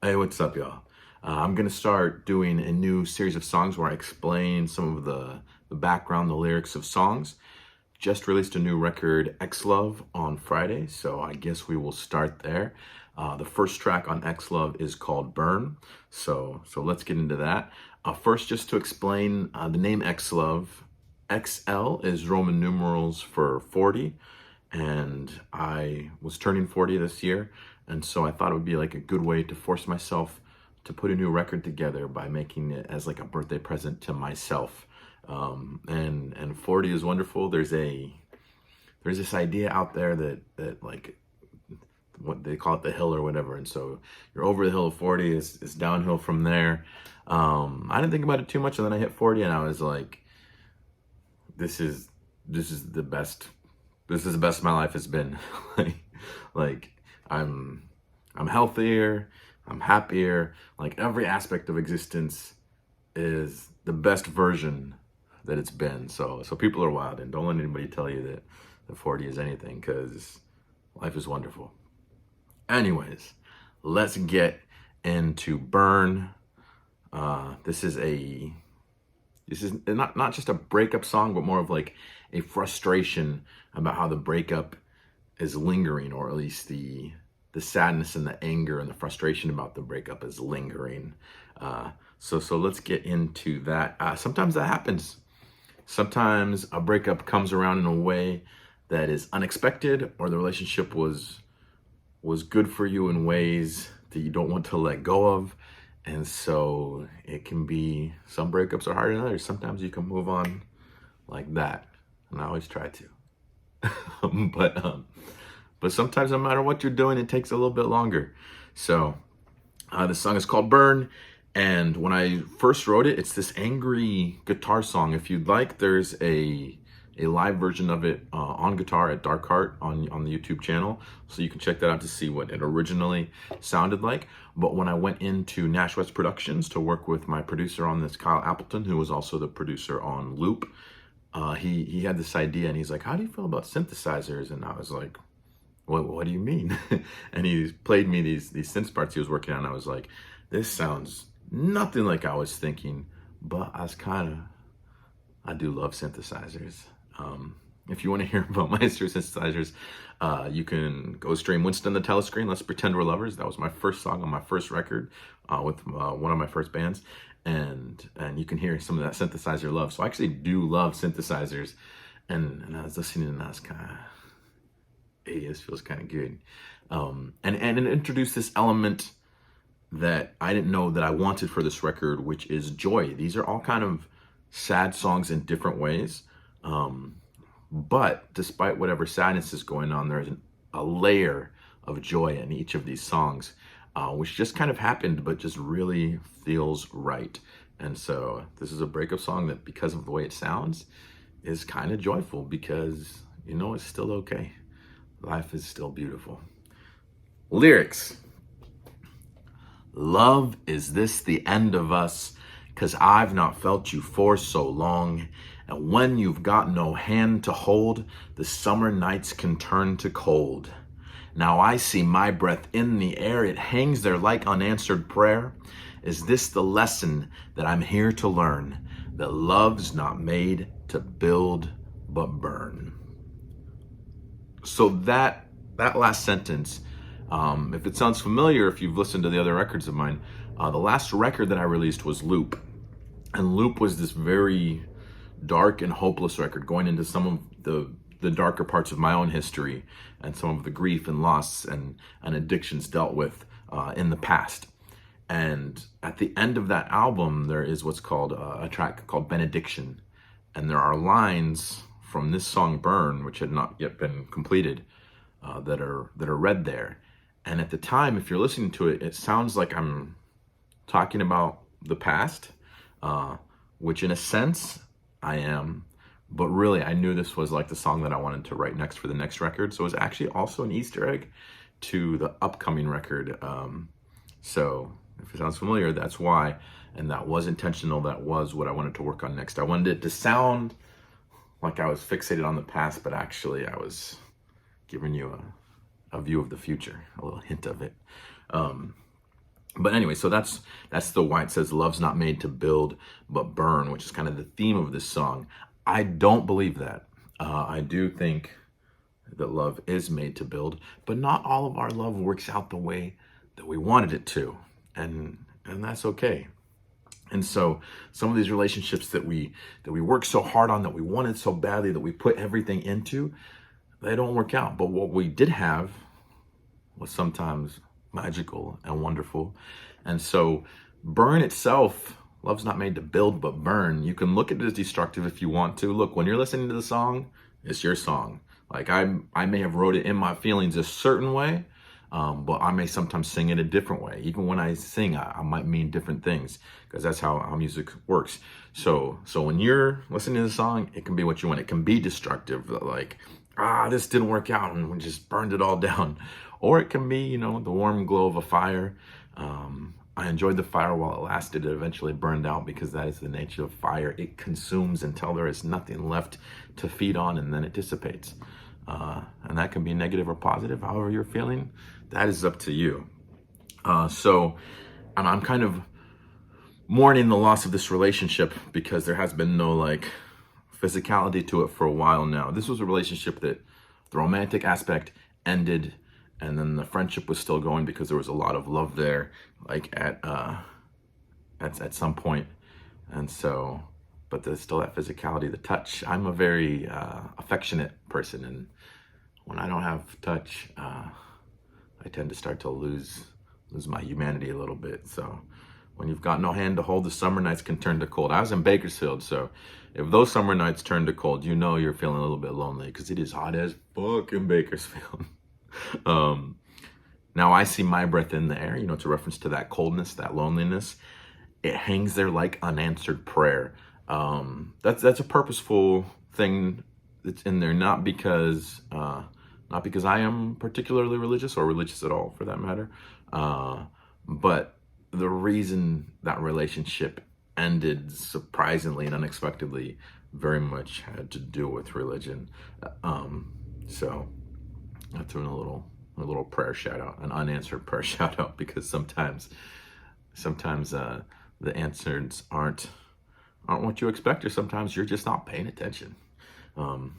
Hey, what's up, y'all? I'm gonna start doing a new series of songs where I explain some of the background, the lyrics of songs. Just released a new record, XLove, on Friday, so I guess we will start there. The first track on XLove is called Burn, so let's get into that. First, just to explain the name XLove, XL is Roman numerals for 40, and I was turning 40 this year, and so I thought it would be like a good way to force myself to put a new record together by making it as like a birthday present to myself. And 40 is wonderful. There's this idea out there that like what they call it, the hill or whatever, and so you're over the hill of 40, is downhill from there. I didn't think about it too much, and then I hit 40 and I was like, this is the best. This is the best my life has been. like I'm healthier, I'm happier. Like every aspect of existence is the best version that it's been. So people are wild, and don't let anybody tell you that the 40 is anything, because life is wonderful. Anyways, let's get into Burn. This is not just a breakup song, but more of like a frustration about how the breakup is lingering, or at least the sadness and the anger and the frustration about the breakup is lingering. So let's get into that. Sometimes that happens. Sometimes a breakup comes around in a way that is unexpected, or the relationship was good for you in ways that you don't want to let go of. And so it can be, some breakups are harder than others. Sometimes you can move on like that. And I always try to. But sometimes no matter what you're doing, it takes a little bit longer. So this song is called Burn. And when I first wrote it, it's this angry guitar song. If you'd like, there's a live version of it on guitar at Dark Heart on the YouTube channel. So you can check that out to see what it originally sounded like. But when I went into Nash West Productions to work with my producer on this, Kyle Appleton, who was also the producer on Loop, he had this idea, and he's like, how do you feel about synthesizers? And I was like, what do you mean? And he played me these synth parts he was working on. I was like, this sounds nothing like I was thinking, but I do love synthesizers. If you want to hear about my history of synthesizers, you can go stream Winston the Telescreen, Let's Pretend We're Lovers. That was my first song on my first record with one of my first bands. And you can hear some of that synthesizer love. So I actually do love synthesizers. And I was listening, and I was kind of, hey, this feels kind of good. And it introduced this element that I didn't know that I wanted for this record, which is joy. These are all kind of sad songs in different ways. But despite whatever sadness is going on, there's a layer of joy in each of these songs, which just kind of happened, but just really feels right. And so this is a breakup song that, because of the way it sounds, is kind of joyful, because, you know, it's still okay. Life is still beautiful. Lyrics. Love, is this the end of us? 'Cause I've not felt you for so long. And when you've got no hand to hold, the summer nights can turn to cold. Now I see my breath in the air, it hangs there like unanswered prayer. Is this the lesson that I'm here to learn? That love's not made to build but burn. So that last sentence, if it sounds familiar, if you've listened to the other records of mine, the last record that I released was Loop. And Loop was this very dark and hopeless record, going into some of the darker parts of my own history and some of the grief and loss and addictions dealt with in the past. And at the end of that album, there is what's called a track called Benediction. And there are lines from this song Burn, which had not yet been completed, that are read there. And at the time, if you're listening to it, it sounds like I'm talking about the past, which in a sense I am, but really I knew this was like the song that I wanted to write next for the next record. So it was actually also an Easter egg to the upcoming record. So if it sounds familiar, that's why. And that was intentional. That was what I wanted to work on next. I wanted it to sound like I was fixated on the past, but actually I was giving you a view of the future, a little hint of it. But anyway, so that's the why it says love's not made to build but burn, which is kind of the theme of this song. I don't believe that. I do think that love is made to build, but not all of our love works out the way that we wanted it to, and that's okay. And so some of these relationships that we work so hard on, that we wanted so badly, that we put everything into, they don't work out. But what we did have was sometimes magical and wonderful. And so burn itself, love's not made to build but burn. You can look at it as destructive if you want to. Look, when you're listening to the song, it's your song. Like I may have wrote it in my feelings a certain way, but I may sometimes sing it a different way. Even when I sing, I might mean different things, because that's how music works. So when you're listening to the song, it can be what you want. It can be destructive, like, this didn't work out and we just burned it all down. Or it can be, the warm glow of a fire. I enjoyed the fire while it lasted. It eventually burned out, because that is the nature of fire. It consumes until there is nothing left to feed on, and then it dissipates. And that can be negative or positive, however you're feeling. That is up to you. So I'm kind of mourning the loss of this relationship, because there has been no physicality to it for a while now. This was a relationship that the romantic aspect ended, and then the friendship was still going because there was a lot of love there, at some point. And so, but there's still that physicality, the touch. I'm a very affectionate person, and when I don't have touch, I tend to start to lose my humanity a little bit. So when you've got no hand to hold, the summer nights can turn to cold. I was in Bakersfield, so if those summer nights turn to cold, you're feeling a little bit lonely, because it is hot as fuck in Bakersfield. Now I see my breath in the air, it's a reference to that coldness, that loneliness. It hangs there like unanswered prayer. That's a purposeful thing that's in there, not because I am particularly religious, or religious at all for that matter, but the reason that relationship ended surprisingly and unexpectedly very much had to do with religion. So I threw in a little prayer shout out, an unanswered prayer shout out, because sometimes the answers aren't what you expect, or sometimes you're just not paying attention. And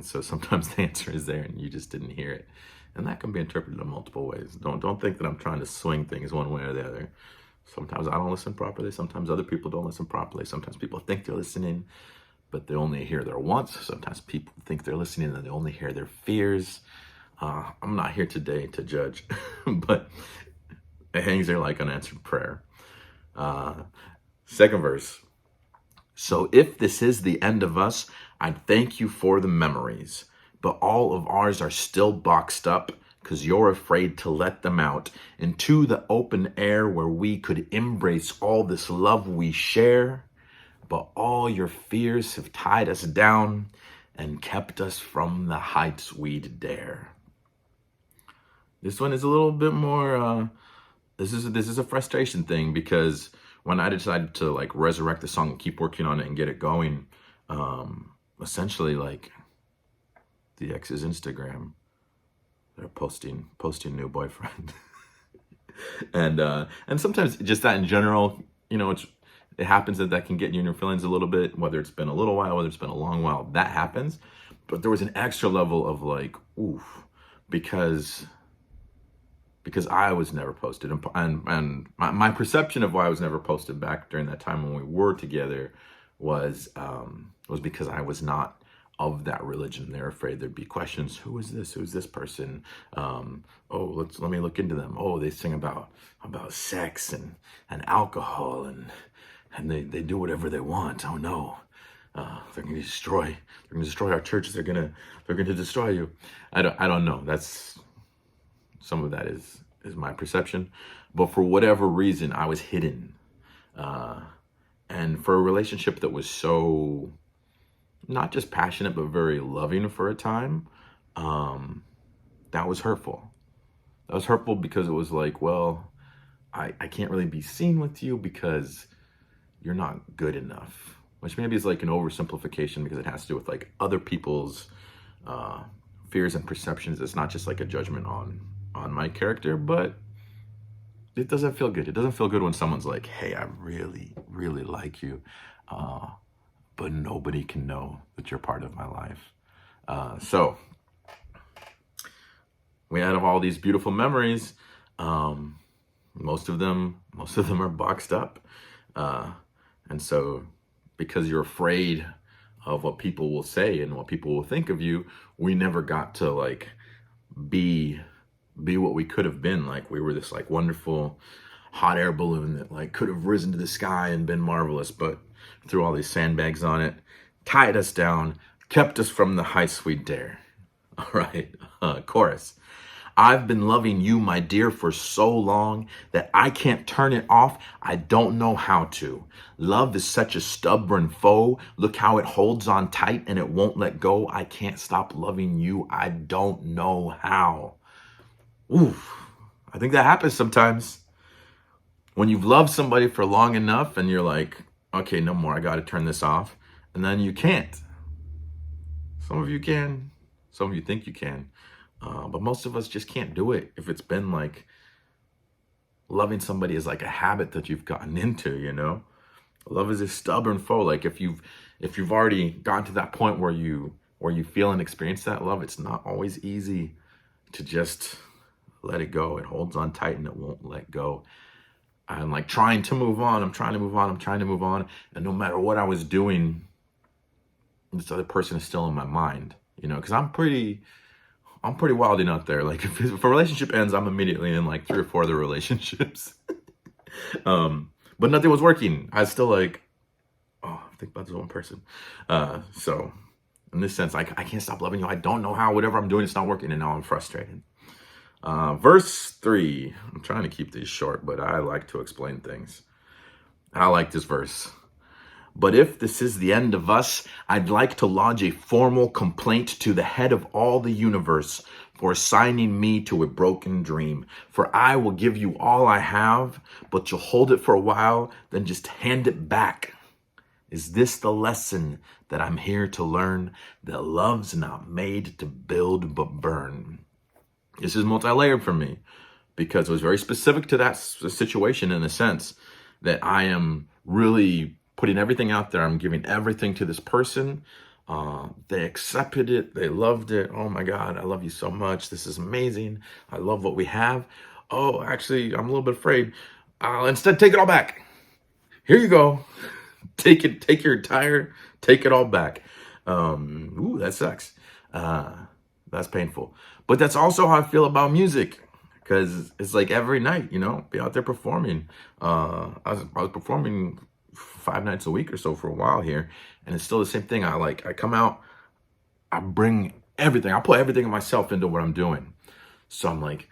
so sometimes the answer is there and you just didn't hear it. And that can be interpreted in multiple ways. Don't think that I'm trying to swing things one way or the other. Sometimes I don't listen properly. Sometimes other people don't listen properly. Sometimes people think they're listening, but they only hear their wants. Sometimes people think they're listening and they only hear their fears. I'm not here today to judge, but it hangs there like unanswered prayer. Second verse. So if this is the end of us, I thank you for the memories, but all of ours are still boxed up, because you're afraid to let them out into the open air, where we could embrace all this love we share. But all your fears have tied us down and kept us from the heights we'd dare. This one is a little bit more, this is a frustration thing, because when I decided to resurrect the song and keep working on it and get it going, essentially the ex's Instagram, they're posting new boyfriend. and sometimes just that in general, it happens that can get you in your feelings a little bit, whether it's been a little while, whether it's been a long while, that happens. But there was an extra level of oof, because I was never posted, and my perception of why I was never posted back during that time when we were together was because I was not of that religion. They're afraid there'd be questions. Who is this? Who's this person? Let me look into them. Oh, they sing about sex and alcohol, and they do whatever they want. Oh no, they're going to destroy our churches. They're going to destroy you. I don't know. That's some of that is my perception, but for whatever reason, I was hidden. And for a relationship that was so not just passionate, but very loving for a time, that was hurtful. That was hurtful because it was I can't really be seen with you because you're not good enough, which maybe is an oversimplification, because it has to do with other people's fears and perceptions. It's not just a judgment on my character, but it doesn't feel good. It doesn't feel good when someone's like, hey, I really, really like you, but nobody can know that you're part of my life. So we have all these beautiful memories. Most of them are boxed up. And so because you're afraid of what people will say and what people will think of you, we never got to like be what we could have been. Like we were this like wonderful hot air balloon that like could have risen to the sky and been marvelous, but threw all these sandbags on it, tied us down, kept us from the heights we dare. All right, chorus. I've been loving you, my dear, for so long that I can't turn it off. I don't know how to. Love is such a stubborn foe. Look how it holds on tight and it won't let go. I can't stop loving you. I don't know how. Oof. I think that happens sometimes. When you've loved somebody for long enough and you're like, okay, no more. I got to turn this off. And then you can't. Some of you can. Some of you think you can. But most of us just can't do it if it's been like loving somebody is like a habit that you've gotten into, you know? Love is a stubborn foe. Like if you've already gotten to that point where you feel and experience that love, it's not always easy to just let it go. It holds on tight and it won't let go. I'm like trying to move on. I'm trying to move on. And no matter what I was doing, this other person is still in my mind, you know, because I'm pretty wilding out there. Like if a relationship ends, I'm immediately in like 3 or 4 other relationships. But nothing was working. I was still like, oh, I think about this one person. So in this sense, I can't stop loving you. I don't know how. Whatever I'm doing, it's not working, and now I'm frustrated. Verse 3. I'm trying to keep these short, but I like to explain things. I like this verse. But if this is the end of us, I'd like to lodge a formal complaint to the head of all the universe for assigning me to a broken dream. For I will give you all I have, but you'll hold it for a while, then just hand it back. Is this the lesson that I'm here to learn? That love's not made to build but burn. This is multi-layered for me because it was very specific to that situation in the sense that I am really putting everything out there. I'm giving everything to this person. They accepted it. They loved it. Oh my God, I love you so much. This is amazing. I love what we have. Oh, actually, I'm a little bit afraid. I'll instead take it all back. Here you go. Take it all back. Ooh, that sucks. That's painful. But that's also how I feel about music. Because it's like every night, you know, be out there performing. I was performing 5 nights a week or so for a while here, and it's still the same thing. I come out, I bring everything, I put everything of myself into what I'm doing. So I'm like,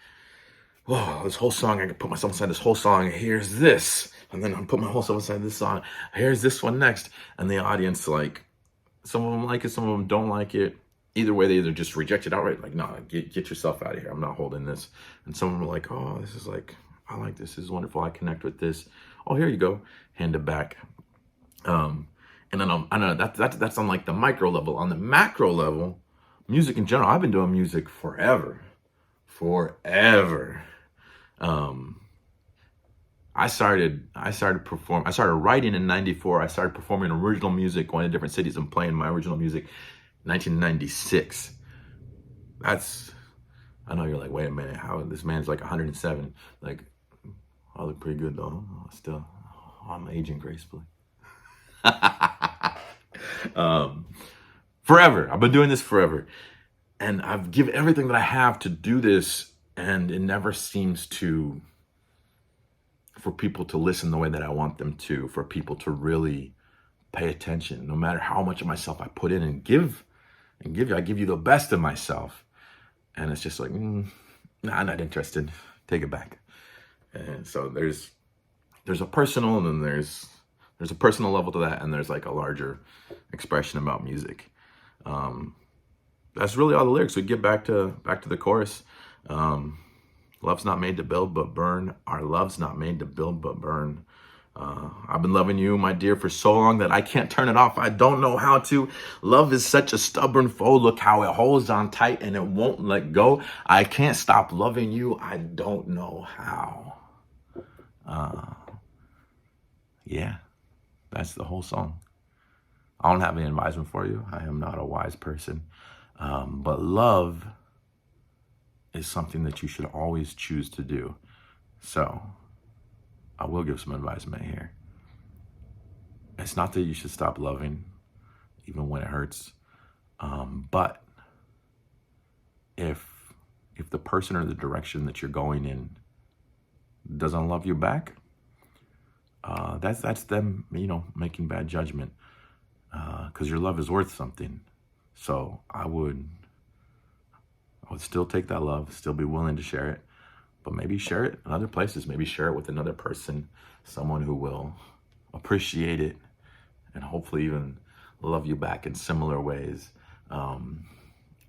whoa, this whole song, I can put myself inside this whole song. Here's this, and then I'll put my whole self inside this song. Here's this one next, and the audience, like, some of them like it, some of them don't like it. Either way, they either just reject it outright, like, no, get yourself out of here. I'm not holding this. And some of them are like, oh, this is like, I like this. This is wonderful. I connect with this. Oh, here you go. Hand it back. And then I know that's on like the micro level. On the macro level, music in general, I've been doing music forever. I started writing in 94. I started performing original music, going to different cities and playing my original music 1996. I know you're like, wait a minute, how this man's like 107. Like, I look pretty good though. Still, I'm aging gracefully. Forever. I've been doing this forever. And I've given everything that I have to do this, and it never seems for people to listen the way that I want them to, for people to really pay attention, no matter how much of myself I put in and give you. I give you the best of myself. And it's just like, nah, I'm not interested. Take it back. And so there's a personal, and then there's a personal level to that, and there's like a larger expression about music. That's really all the lyrics. We get back to the chorus. Love's not made to build but burn. Our love's not made to build but burn. I've been loving you, my dear, for so long that I can't turn it off. I don't know how to. Love is such a stubborn foe. Look how it holds on tight and it won't let go. I can't stop loving you. I don't know how. Yeah, that's the whole song. I don't have any advisement for you. I am not a wise person. But love is something that you should always choose to do. So I will give some advisement here. It's not that you should stop loving, even when it hurts. But if the person or the direction that you're going in doesn't love you back, that's them, making bad judgment. Because your love is worth something. So I would still take that love, still be willing to share it, but maybe share it in other places. Maybe share it with another person, someone who will appreciate it and hopefully even love you back in similar ways.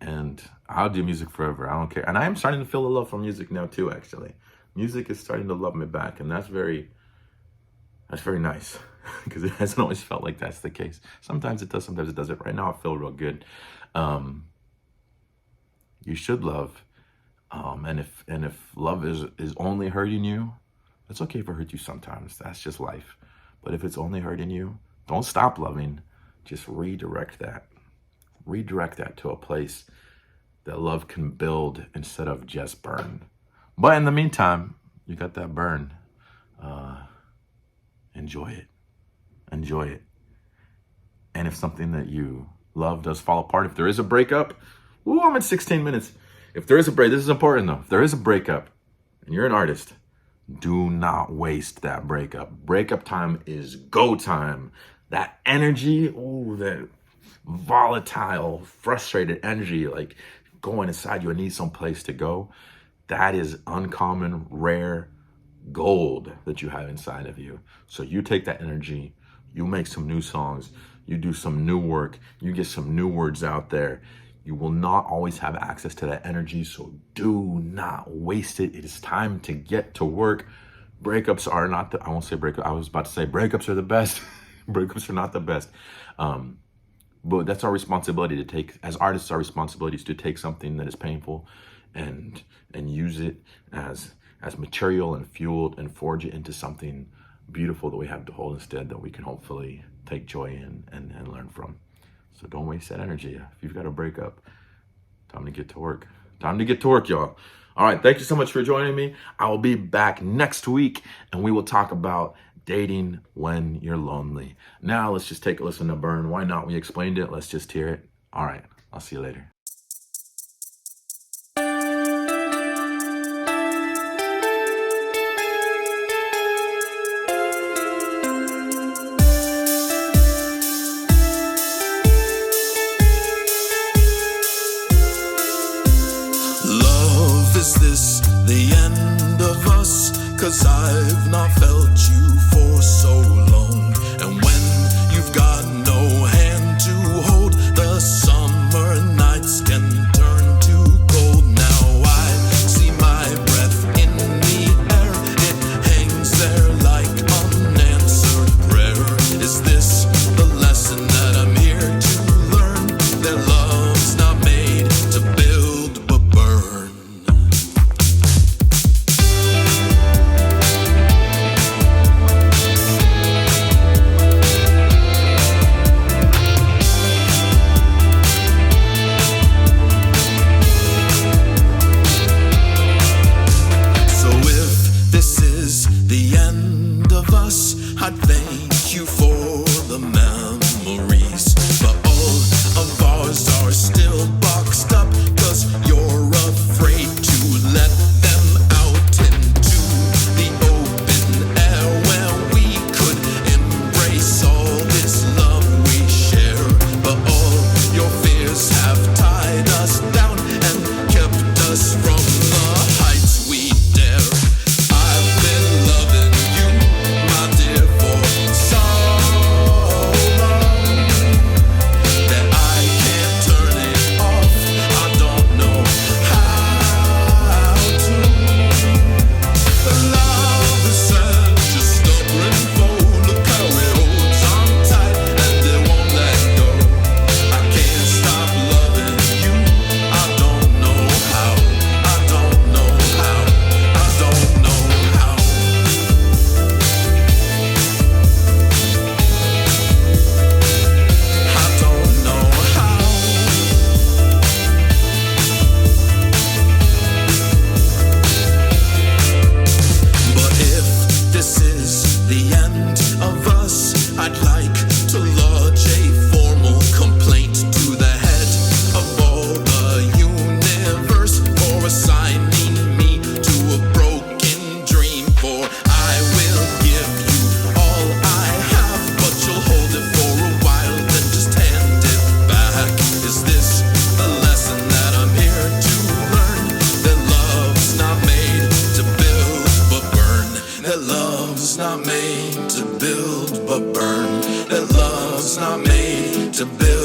And I'll do music forever. I don't care. And I am starting to feel the love for music now too, actually. Music is starting to love me back, and that's very nice, because it hasn't always felt like that's the case. Sometimes it does, sometimes it doesn't. Right now I feel real good. You should love. And if love is only hurting you, it's okay if it hurts you sometimes. That's just life. But if it's only hurting you, don't stop loving. Just redirect that. Redirect that to a place that love can build instead of just burn. But in the meantime, you got that burn. Enjoy it. Enjoy it. And if something that you love does fall apart, if there is a breakup, I'm at 16 minutes. If there is a break, this is important though. If there is a breakup and you're an artist, do not waste that breakup. Breakup time is go time. That energy, that volatile, frustrated energy, like going inside you and need some place to go. That is uncommon, rare gold that you have inside of you. So you take that energy, you make some new songs, you do some new work, you get some new words out there. You will not always have access to that energy, so do not waste it. It is time to get to work. Breakups are not I won't say breakup. I was about to say breakups are the best. Breakups are not the best. But that's our responsibility to take, as artists, our responsibility is to take something that is painful and use it as material and fuel and forge it into something beautiful that we have to hold instead, that we can hopefully take joy in and learn from. So don't waste that energy. If you've got a breakup, time to get to work. Time to get to work, y'all. All right, thank you so much for joining me. I will be back next week, and we will talk about dating when you're lonely. Now let's just take a listen to Burn. Why not? We explained it. Let's just hear it. All right, I'll see you later. Is this the end of us? 'Cause I've not felt you for so long. And when you've got no hand to hold, the summer nights can turn to cold. Now I see my breath in the air. It hangs there like unanswered prayer. Is this the lesson that I'm here to learn? That love's not made to build but burn. I thank you for the memories, but all of ours are still boxed up, 'cause you're afraid to let them out into the open air, where we could embrace all this love we share. But all your fears have tied us down and kept us from the heights we dare. I've been loving you, my dear, for so made to build but burn. That love's not made to build